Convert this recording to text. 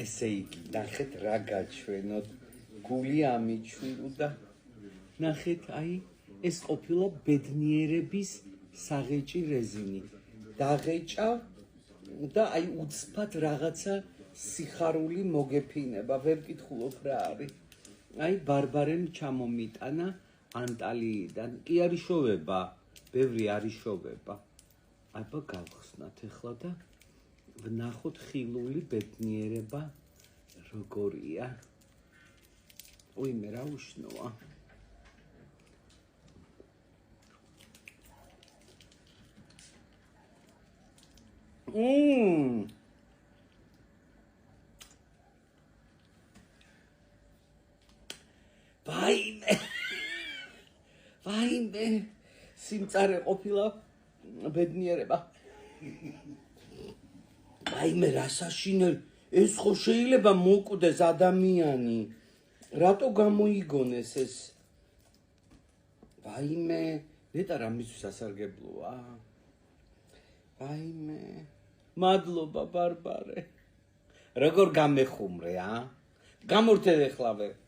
ესე იგი, ნახეთ რა გაჩვენოთ, გული ამიჩვირო და ნახეთ, აი, ეს ყოფილა ბედნიერების საღეჭი რეზინი. დაღეჭავ და აი უცბად რაღაცა სიხარული მოგეფინება, ვერ კითხულობ რა არის. აი, ბარბარემ ჩამომიტანა ანტალიიდან. კი არის შოვება, ბევრი არის შოვება. აბა გავხსნათ ახლა და ვნახოთ ხილული ბედნიერება როგორია. უიმე რა უშნოა. ვაიმე, სიმწარე ყოფილა ბედნიერება. ვაიმე, რა საშინელი, ეს ხო შეიძლება მოკვდეს ადამიანი. რატო გამოიგონეს ეს? ვაიმე, ნეტა რამისთვის ასარგებლოა. ვაიმე, მადლობა ბარბარე. როგორ გამეხუმრე, გამორთე ეხლა ვერ.